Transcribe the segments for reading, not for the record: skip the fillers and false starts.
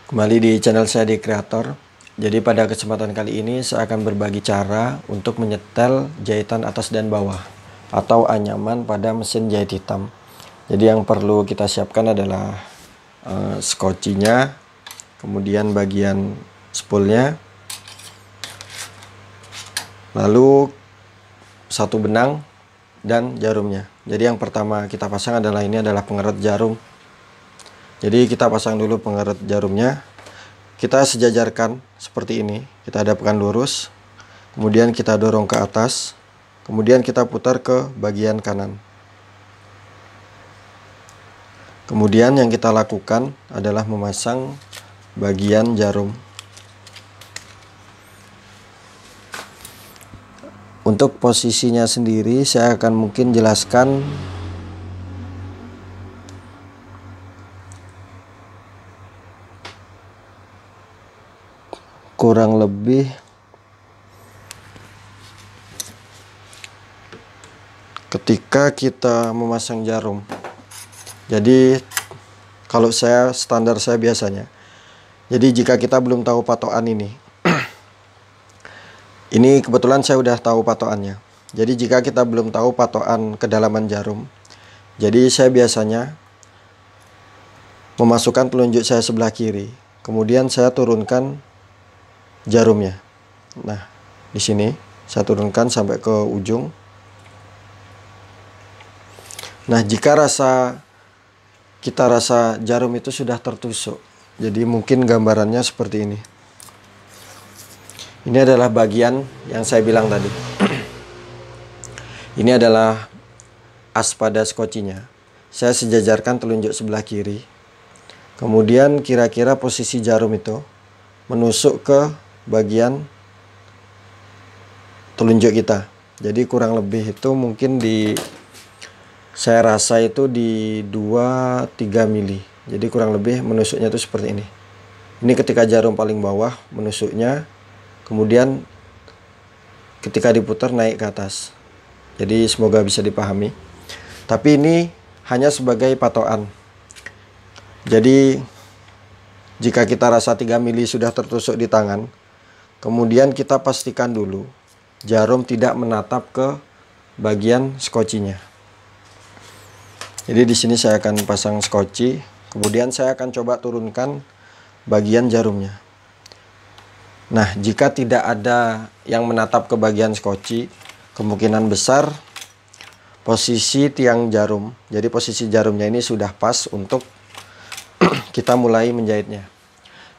Kembali di channel saya di Kreator. Jadi pada kesempatan kali ini saya akan berbagi cara untuk menyetel jahitan atas dan bawah atau anyaman pada mesin jahit hitam. Jadi yang perlu kita siapkan adalah skocinya, kemudian bagian spoolnya, lalu satu benang dan jarumnya. Jadi yang pertama kita pasang adalah pengerut jarum. Jadi kita pasang dulu pengerut jarumnya. Kita sejajarkan seperti ini. Kita hadapkan lurus. Kemudian kita dorong ke atas. Kemudian kita putar ke bagian kanan. Kemudian yang kita lakukan adalah memasang bagian jarum. Untuk posisinya sendiri saya akan mungkin jelaskan kurang lebih ketika kita memasang jarum. Jadi kalau standar saya biasanya, jadi jika kita belum tahu patokan ini kebetulan saya udah tahu patokannya. Jadi jika kita belum tahu patokan kedalaman jarum, jadi saya biasanya memasukkan telunjuk saya sebelah kiri, kemudian saya turunkan jarumnya. Nah, di sini saya turunkan sampai ke ujung. Nah, jika kita rasa jarum itu sudah tertusuk, jadi mungkin gambarannya seperti ini. Ini adalah bagian yang saya bilang tadi. Ini adalah as pada skocinya. Saya sejajarkan telunjuk sebelah kiri. Kemudian kira-kira posisi jarum itu menusuk ke bagian telunjuk kita. Jadi kurang lebih itu mungkin saya rasa itu di 2-3 mili. Jadi kurang lebih menusuknya itu seperti ini. Ini ketika jarum paling bawah menusuknya, kemudian ketika diputar naik ke atas. Jadi semoga bisa dipahami. Tapi ini hanya sebagai patokan. Jadi jika kita rasa 3 mili sudah tertusuk di tangan, kemudian kita pastikan dulu jarum tidak menatap ke bagian skocinya. Jadi di sini saya akan pasang skoci, kemudian saya akan coba turunkan bagian jarumnya. Nah, jika tidak ada yang menatap ke bagian skoci, kemungkinan besar posisi tiang jarum, jadi posisi jarumnya ini sudah pas untuk kita mulai menjahitnya.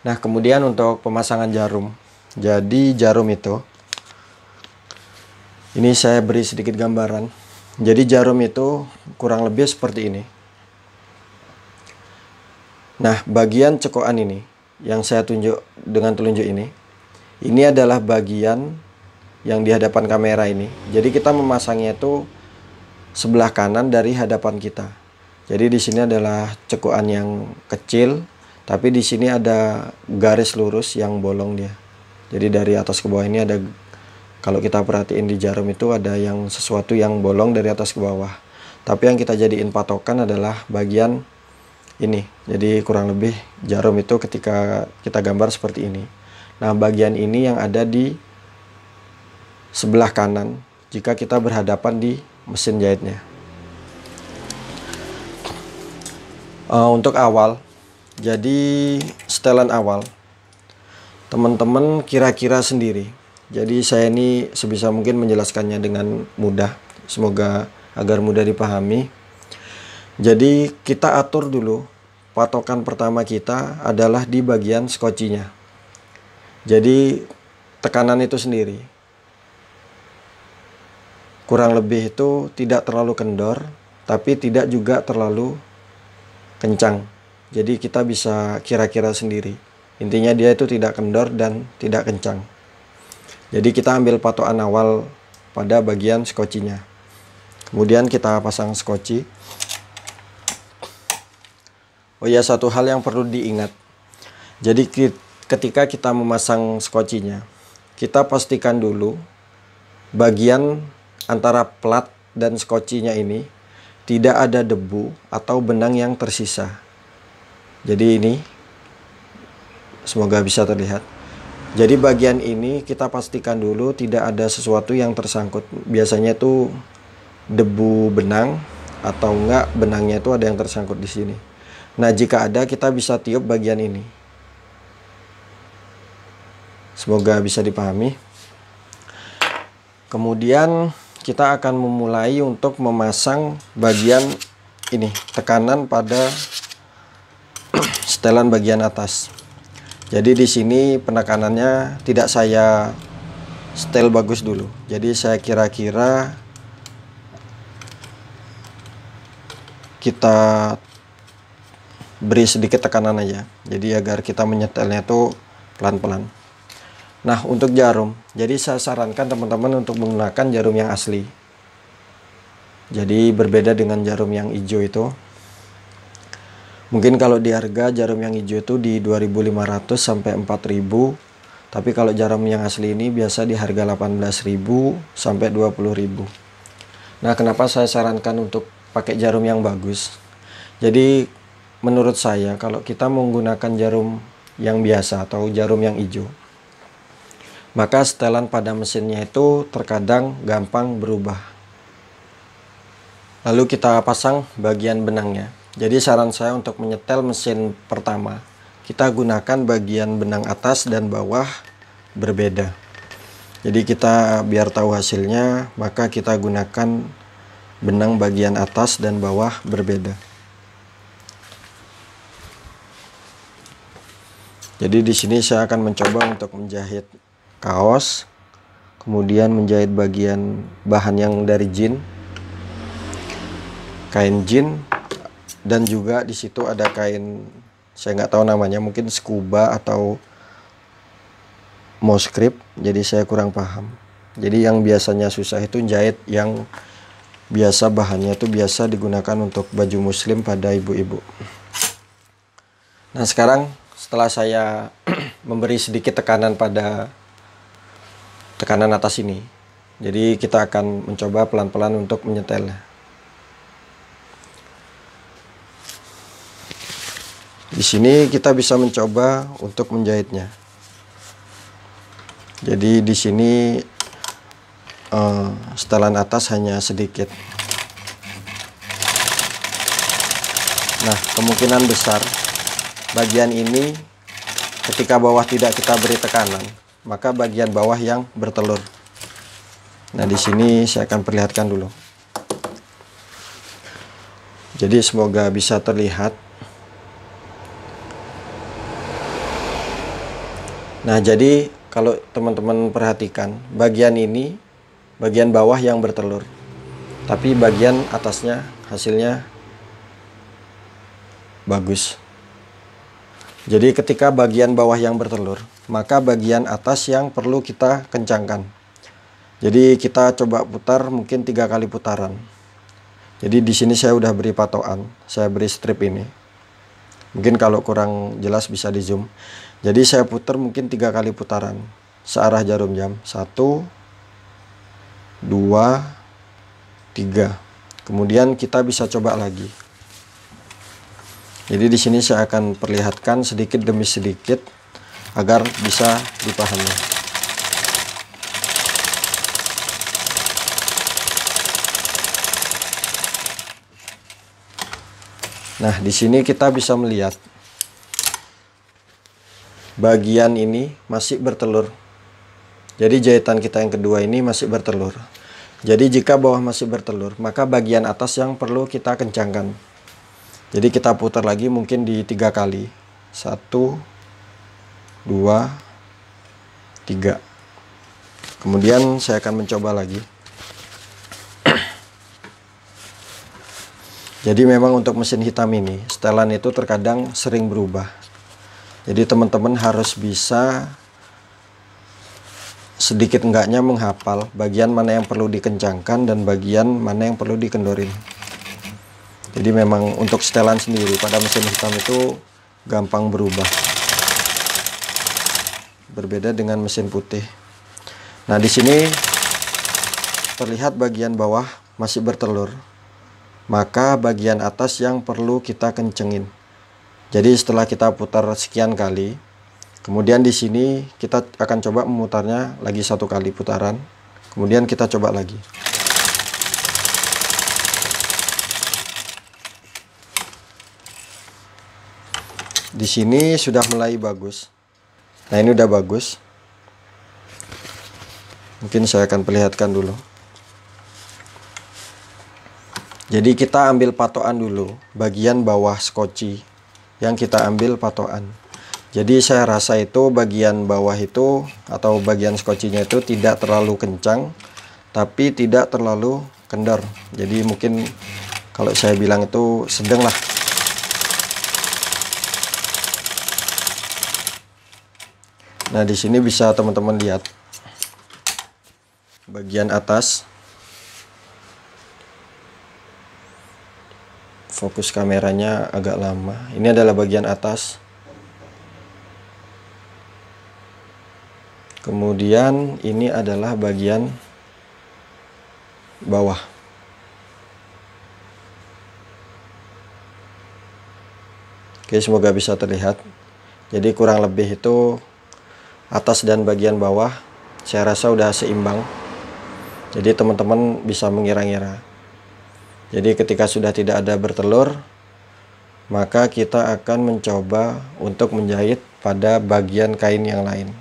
Nah, kemudian untuk pemasangan jarum. Jadi jarum itu, ini saya beri sedikit gambaran. Jadi jarum itu kurang lebih seperti ini. Nah, bagian cekokan ini yang saya tunjuk dengan telunjuk ini adalah bagian yang di hadapan kamera ini. Jadi kita memasangnya itu sebelah kanan dari hadapan kita. Jadi di sini adalah cekokan yang kecil, tapi di sini ada garis lurus yang bolong dia. Jadi dari atas ke bawah ini ada, kalau kita perhatiin di jarum itu ada sesuatu yang bolong dari atas ke bawah. Tapi yang kita jadiin patokan adalah bagian ini. Jadi kurang lebih jarum itu ketika kita gambar seperti ini. Nah, bagian ini yang ada di sebelah kanan jika kita berhadapan di mesin jahitnya. Untuk awal, jadi setelan awal, teman-teman kira-kira sendiri. Jadi saya ini sebisa mungkin menjelaskannya dengan mudah, semoga agar mudah dipahami. Jadi kita atur dulu, patokan pertama kita adalah di bagian skocinya. Jadi tekanan itu sendiri kurang lebih itu tidak terlalu kendor, tapi tidak juga terlalu kencang. Jadi kita bisa kira-kira sendiri. Intinya dia itu tidak kendor dan tidak kencang. Jadi kita ambil patokan awal pada bagian skocinya. Kemudian kita pasang skoci. Oh ya, satu hal yang perlu diingat. Jadi ketika kita memasang skocinya, kita pastikan dulu bagian antara plat dan skocinya ini tidak ada debu atau benang yang tersisa. Jadi ini Semoga bisa terlihat. Jadi bagian ini kita pastikan dulu tidak ada sesuatu yang tersangkut. Biasanya itu debu benang atau enggak benangnya itu ada yang tersangkut di sini. Nah, jika ada, kita bisa tiup bagian ini. Semoga bisa dipahami. Kemudian kita akan memulai untuk memasang bagian ini, tekanan pada setelan bagian atas. Jadi di sini penekanannya tidak saya setel bagus dulu. Jadi saya kira-kira kita beri sedikit tekanan aja. Jadi agar kita menyetelnya itu pelan-pelan. Nah, untuk jarum, jadi saya sarankan teman-teman untuk menggunakan jarum yang asli. Jadi berbeda dengan jarum yang hijau itu. Mungkin kalau di harga jarum yang hijau itu di 2.500 sampai 4.000. Tapi kalau jarum yang asli ini biasa di harga 18.000 sampai 20.000. Nah, kenapa saya sarankan untuk pakai jarum yang bagus? Jadi menurut saya kalau kita menggunakan jarum yang biasa atau jarum yang hijau, maka setelan pada mesinnya itu terkadang gampang berubah. Lalu kita pasang bagian benangnya. Jadi saran saya untuk menyetel mesin pertama, kita gunakan bagian benang atas dan bawah berbeda. Jadi kita biar tahu hasilnya, maka kita gunakan benang bagian atas dan bawah berbeda. Jadi di sini saya akan mencoba untuk menjahit kaos, kemudian menjahit bagian bahan yang dari jin, kain jin, dan juga di situ ada kain, saya nggak tahu namanya, mungkin scuba atau moskrip, jadi saya kurang paham. Jadi yang biasanya susah itu jahit yang biasa bahannya itu biasa digunakan untuk baju muslim pada ibu-ibu. Nah, sekarang setelah saya memberi sedikit tekanan pada tekanan atas ini, jadi kita akan mencoba pelan-pelan untuk menyetelnya. Di sini kita bisa mencoba untuk menjahitnya. Jadi di sini setelan atas hanya sedikit. Nah, kemungkinan besar bagian ini ketika bawah tidak kita beri tekanan, maka bagian bawah yang bertelur. Nah, di sini saya akan perlihatkan dulu. Jadi semoga bisa terlihat. Nah, jadi kalau teman-teman perhatikan, bagian ini bagian bawah yang bertelur, tapi bagian atasnya hasilnya bagus. Jadi ketika bagian bawah yang bertelur, maka bagian atas yang perlu kita kencangkan. Jadi kita coba putar mungkin 3 kali putaran. Jadi di sini saya udah beri patokan, saya beri strip ini. Mungkin kalau kurang jelas bisa di zoom. Jadi saya putar mungkin 3 kali putaran searah jarum jam. 1, 2, 3. Kemudian kita bisa coba lagi. Jadi di sini saya akan perlihatkan sedikit demi sedikit agar bisa dipahami. Nah, di sini kita bisa melihat bagian ini masih bertelur. Jadi jahitan kita yang kedua ini masih bertelur. Jadi jika bawah masih bertelur, maka bagian atas yang perlu kita kencangkan. Jadi kita putar lagi mungkin di 3 kali. 1, 2, 3. Kemudian saya akan mencoba lagi. Jadi memang untuk mesin hitam ini, setelan itu terkadang sering berubah. Jadi teman-teman harus bisa sedikit enggaknya menghafal bagian mana yang perlu dikencangkan dan bagian mana yang perlu dikendorin. Jadi memang untuk setelan sendiri pada mesin hitam itu gampang berubah. Berbeda dengan mesin putih. Nah, di sini terlihat bagian bawah masih bertelur. Maka bagian atas yang perlu kita kencengin. Jadi setelah kita putar sekian kali, Kemudian di sini kita akan coba memutarnya lagi 1 kali putaran. Kemudian kita coba lagi. Di sini sudah mulai bagus. Nah, ini udah bagus. Mungkin saya akan perlihatkan dulu. Jadi kita ambil patokan dulu bagian bawah skoci yang kita ambil patokan. Jadi saya rasa itu bagian bawah itu atau bagian skocinya itu tidak terlalu kencang, tapi tidak terlalu kendor. Jadi mungkin kalau saya bilang itu sedang lah. Nah, di sini bisa teman-teman lihat bagian atas. Fokus kameranya agak lama. Ini adalah bagian atas. Kemudian ini adalah bagian bawah. Oke, semoga bisa terlihat. Jadi kurang lebih itu atas dan bagian bawah saya rasa udah seimbang. Jadi teman-teman bisa mengira-ngira. Jadi ketika sudah tidak ada bertelur, maka kita akan mencoba untuk menjahit pada bagian kain yang lain.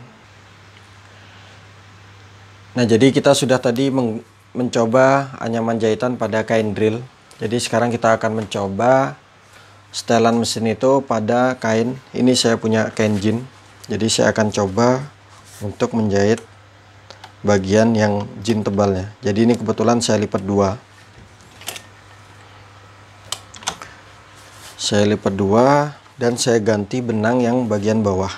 Nah, jadi kita sudah tadi mencoba anyaman jahitan pada kain drill. Jadi sekarang kita akan mencoba setelan mesin itu pada kain. Ini saya punya kain jean. Jadi saya akan coba untuk menjahit bagian yang jean tebalnya. Jadi ini kebetulan saya lipat 2. Saya lipat 2 dan saya ganti benang yang bagian bawah.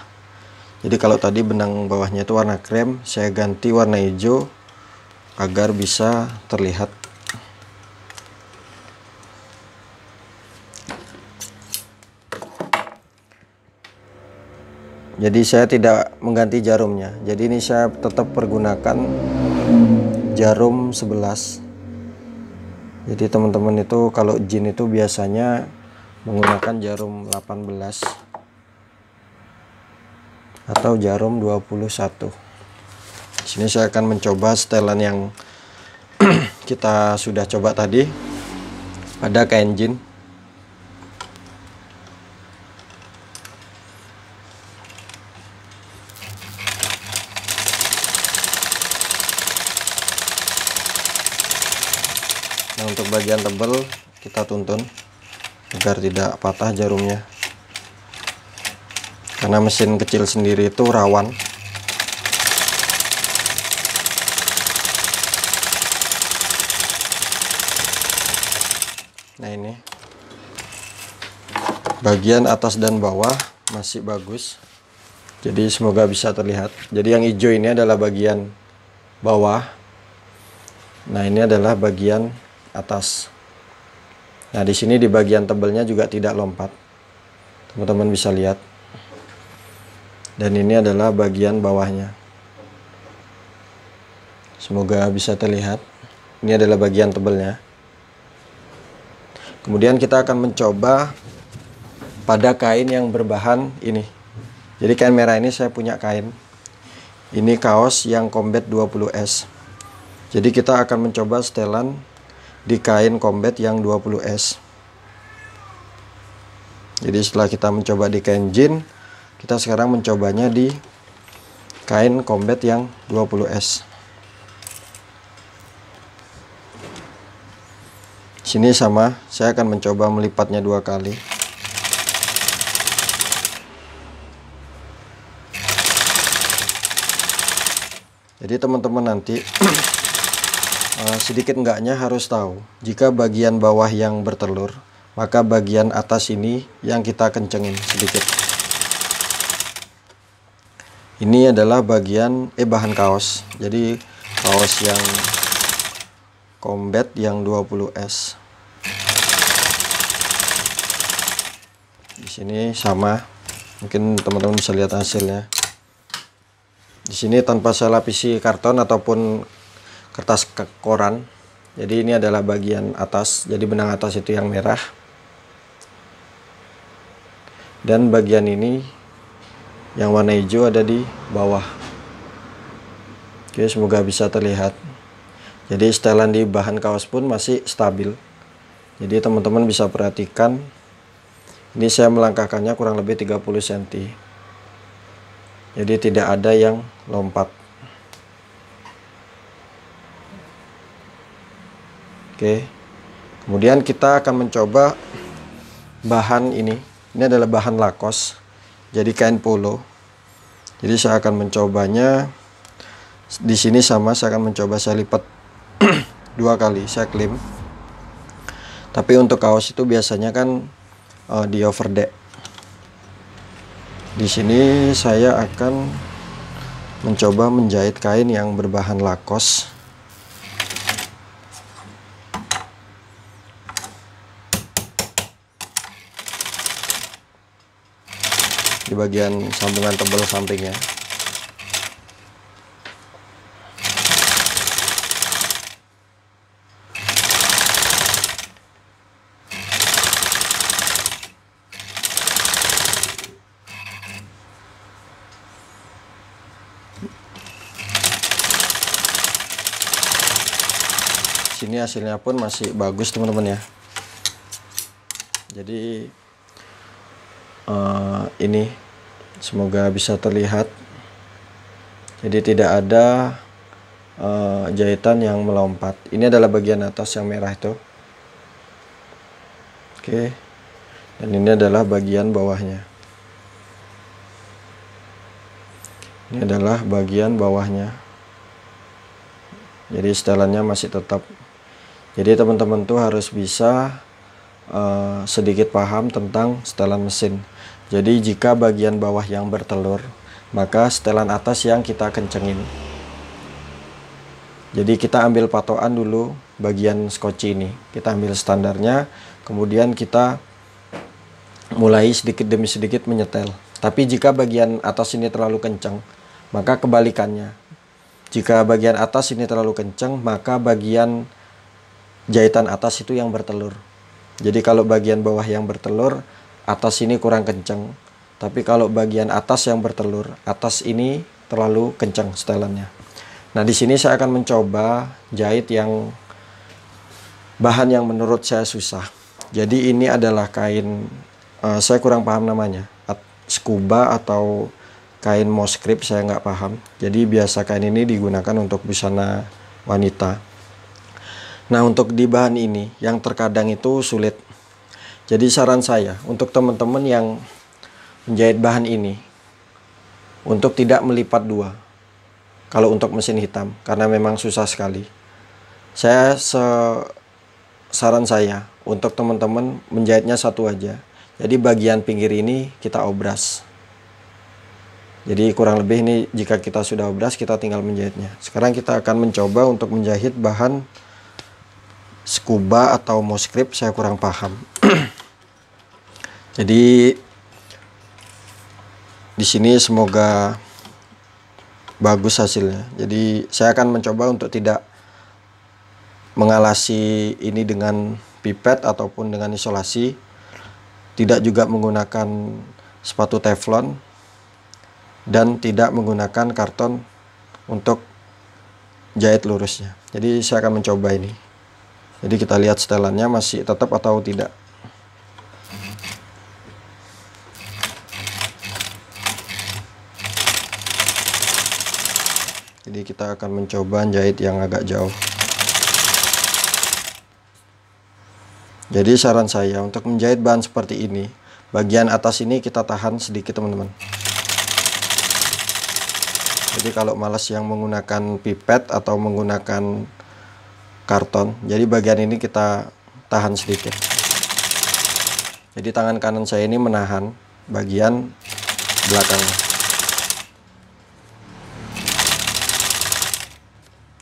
Jadi kalau tadi benang bawahnya itu warna krem, saya ganti warna hijau agar bisa terlihat. Jadi saya tidak mengganti jarumnya. Jadi ini saya tetap pergunakan jarum 11. Jadi teman-teman itu kalau jean itu biasanya menggunakan jarum 18 atau jarum 21. Di sini saya akan mencoba setelan yang kita sudah coba tadi pada kain jean. Nah, untuk bagian tebal kita tuntun agar tidak patah jarumnya, karena mesin kecil sendiri itu rawan. Nah, ini bagian atas dan bawah masih bagus, jadi semoga bisa terlihat. Jadi yang hijau ini adalah bagian bawah, nah ini adalah bagian atas. Nah, di sini di bagian tebelnya juga tidak lompat. Teman-teman bisa lihat. Dan ini adalah bagian bawahnya. Semoga bisa terlihat. Ini adalah bagian tebelnya. Kemudian kita akan mencoba pada kain yang berbahan ini. Jadi kain merah ini saya punya kain. Ini kaos yang combat 20S. Jadi kita akan mencoba setelan di kain combat yang 20S. Jadi setelah kita mencoba di kain jean, kita sekarang mencobanya di kain combat yang 20S. Sini sama, saya akan mencoba melipatnya 2 kali. Jadi teman-teman nanti sedikit enggaknya harus tahu, jika bagian bawah yang bertelur, maka bagian atas ini yang kita kencengin sedikit. Ini adalah bagian bahan kaos. Jadi kaos yang combat yang 20S. Di sini sama, mungkin teman-teman bisa lihat hasilnya. Di sini tanpa saya lapisi karton ataupun kertas koran. Jadi ini adalah bagian atas. Jadi benang atas itu yang merah. Dan bagian ini yang warna hijau ada di bawah. Oke, semoga bisa terlihat. Jadi setelan di bahan kaos pun masih stabil. Jadi teman-teman bisa perhatikan, ini saya melangkahkannya kurang lebih 30 cm. Jadi tidak ada yang lompat. Oke. Kemudian kita akan mencoba bahan ini. Ini adalah bahan lakos. Jadi kain polo. Jadi saya akan mencobanya. Di sini sama, saya akan mencoba saya lipat 2 kali, saya klim. Tapi untuk kaos itu biasanya kan di overdeck. Di sini saya akan mencoba menjahit kain yang berbahan lakos. Di bagian sambungan tebal sampingnya. Sini hasilnya pun masih bagus teman-teman ya. Jadi ini semoga bisa terlihat. Jadi tidak ada jahitan yang melompat. Ini adalah bagian atas yang merah itu. Oke. Dan ini adalah bagian bawahnya. Ini adalah bagian bawahnya. Jadi setelannya masih tetap. Jadi teman-teman tuh harus bisa sedikit paham tentang setelan mesin. Jadi jika bagian bawah yang bertelur, maka setelan atas yang kita kencengin. Jadi kita ambil patokan dulu bagian skoci ini. Kita ambil standarnya, kemudian kita mulai sedikit demi sedikit menyetel. Tapi jika bagian atas ini terlalu kencang, maka kebalikannya. Jika bagian atas ini terlalu kencang, maka bagian jahitan atas itu yang bertelur. Jadi kalau bagian bawah yang bertelur, atas ini kurang kencang. Tapi kalau bagian atas yang bertelur, atas ini terlalu kencang setelannya. Nah, di sini saya akan mencoba jahit yang bahan yang menurut saya susah. Jadi ini adalah kain, saya kurang paham namanya, scuba atau kain moskrip, saya nggak paham. Jadi biasa kain ini digunakan untuk busana wanita. Nah, untuk di bahan ini yang terkadang itu sulit. Jadi saran saya untuk teman-teman yang menjahit bahan ini, untuk tidak melipat 2 kalau untuk mesin hitam, karena memang susah sekali. Saran saya untuk teman-teman menjahitnya satu aja. Jadi bagian pinggir ini kita obras. Jadi kurang lebih ini jika kita sudah obras, kita tinggal menjahitnya. Sekarang kita akan mencoba untuk menjahit bahan scuba atau moskrip, saya kurang paham. Jadi di sini semoga bagus hasilnya. Jadi saya akan mencoba untuk tidak mengalasi ini dengan pipet ataupun dengan isolasi. Tidak juga menggunakan sepatu teflon dan tidak menggunakan karton untuk jahit lurusnya. Jadi saya akan mencoba ini. Jadi kita lihat setelannya masih tetap atau tidak. Jadi kita akan mencoba jahit yang agak jauh. Jadi saran saya untuk menjahit bahan seperti ini, bagian atas ini kita tahan sedikit teman-teman. Jadi kalau malas yang menggunakan pipet atau menggunakan karton, jadi bagian ini kita tahan sedikit. Jadi tangan kanan saya ini menahan bagian belakangnya.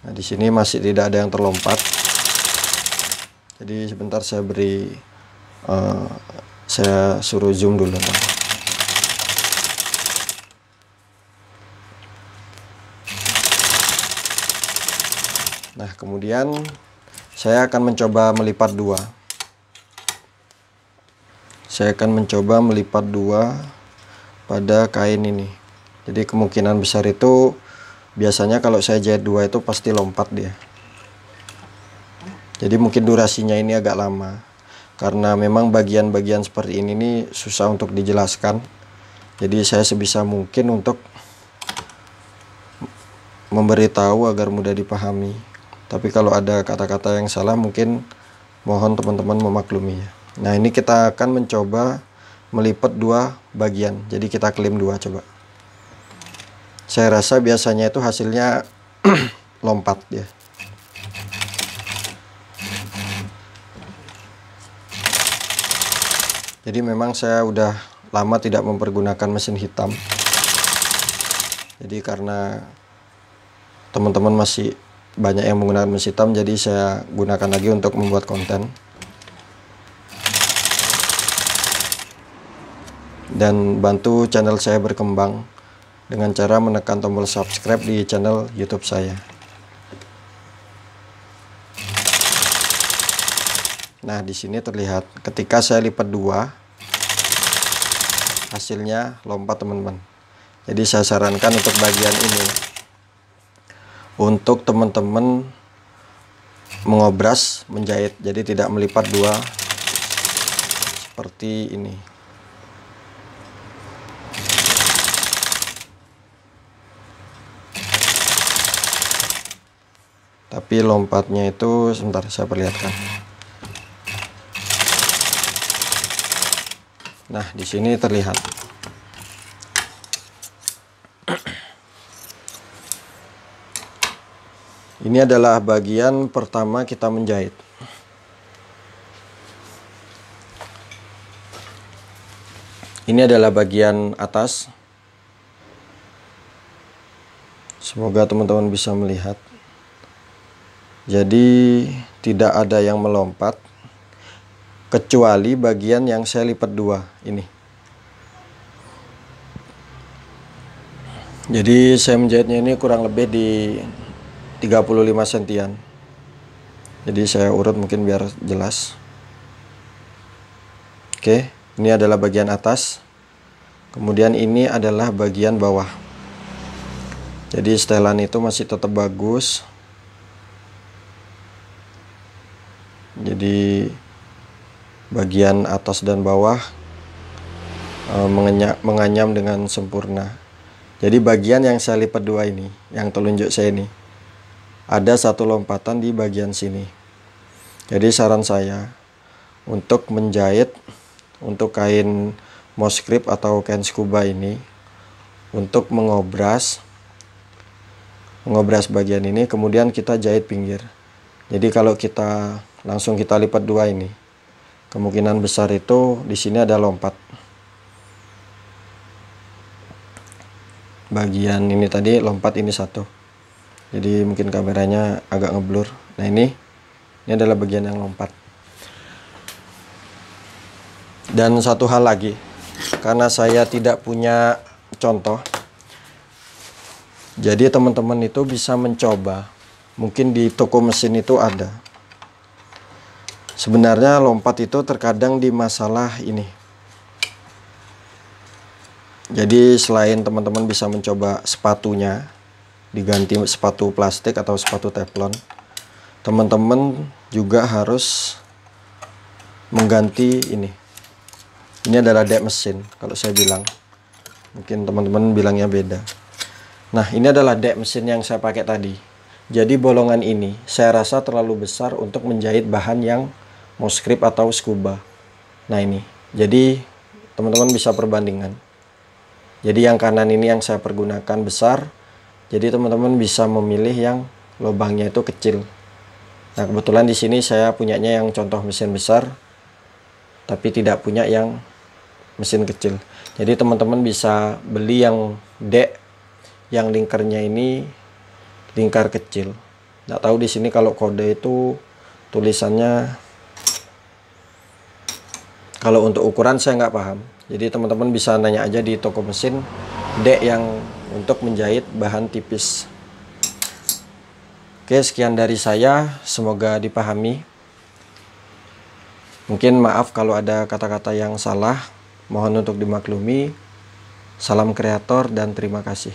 Nah, di sini masih tidak ada yang terlompat. Jadi sebentar saya beri, saya suruh zoom dulu. Nah, kemudian saya akan mencoba melipat 2. Saya akan mencoba melipat 2 pada kain ini. Jadi kemungkinan besar itu biasanya kalau saya jahit 2 itu pasti lompat dia. Jadi mungkin durasinya ini agak lama, karena memang bagian-bagian seperti ini nih susah untuk dijelaskan. Jadi saya sebisa mungkin untuk memberitahu agar mudah dipahami. Tapi kalau ada kata-kata yang salah mungkin mohon teman-teman memakluminya. Nah, ini kita akan mencoba melipat 2 bagian. Jadi kita klaim 2 coba. Saya rasa biasanya itu hasilnya lompat ya. Jadi memang saya udah lama tidak mempergunakan mesin hitam. Jadi karena teman-teman masih banyak yang menggunakan mesin hitam, jadi saya gunakan lagi untuk membuat konten. Dan bantu channel saya berkembang dengan cara menekan tombol subscribe di channel YouTube saya. Nah, di sini terlihat ketika saya lipat 2, hasilnya lompat teman-teman. Jadi saya sarankan untuk bagian ini, untuk teman-teman mengobras, menjahit, jadi tidak melipat 2 seperti ini. Tapi lompatnya itu sebentar saya perlihatkan. Nah, di sini terlihat. Ini adalah bagian pertama kita menjahit. Ini adalah bagian atas. Semoga teman-teman bisa melihat. Jadi tidak ada yang melompat kecuali bagian yang saya lipat 2 ini. Jadi saya menjahitnya ini kurang lebih di 35 sentian. Jadi saya urut mungkin biar jelas. Oke, ini adalah bagian atas. Kemudian ini adalah bagian bawah. Jadi setelan itu masih tetap bagus. Jadi bagian atas dan bawah menganyam dengan sempurna. Jadi bagian yang saya lipat 2 ini, yang telunjuk saya ini, ada satu lompatan di bagian sini. Jadi saran saya untuk menjahit untuk kain mosquito atau kain scuba ini, untuk mengobras bagian ini, kemudian kita jahit pinggir. Jadi kalau kita langsung kita lipat 2 ini, kemungkinan besar itu di sini ada lompat. Bagian ini tadi lompat, ini satu. Jadi mungkin kameranya agak ngeblur. Nah, ini adalah bagian yang lompat. Dan satu hal lagi, karena saya tidak punya contoh, jadi teman-teman itu bisa mencoba. Mungkin di toko mesin itu ada. Sebenarnya lompat itu terkadang di masalah ini. Jadi selain teman-teman bisa mencoba sepatunya, diganti sepatu plastik atau sepatu teflon, teman-teman juga harus mengganti ini. Ini adalah dek mesin kalau saya bilang. Mungkin teman-teman bilangnya beda. Nah, ini adalah dek mesin yang saya pakai tadi. Jadi bolongan ini saya rasa terlalu besar untuk menjahit bahan yang mosquito atau scuba. Nah, ini. Jadi teman-teman bisa perbandingan. Jadi yang kanan ini yang saya pergunakan besar. Jadi teman-teman bisa memilih yang lubangnya itu kecil. Nah, kebetulan di sini saya punyanya yang contoh mesin besar, tapi tidak punya yang mesin kecil. Jadi teman-teman bisa beli yang dek yang lingkarnya ini lingkar kecil. Nggak tahu di sini kalau kode itu tulisannya, kalau untuk ukuran saya nggak paham. Jadi teman-teman bisa nanya aja di toko mesin dek yang untuk menjahit bahan tipis. Oke, sekian dari saya, semoga dipahami. Mungkin maaf kalau ada kata-kata yang salah, mohon untuk dimaklumi. Salam kreator dan terima kasih.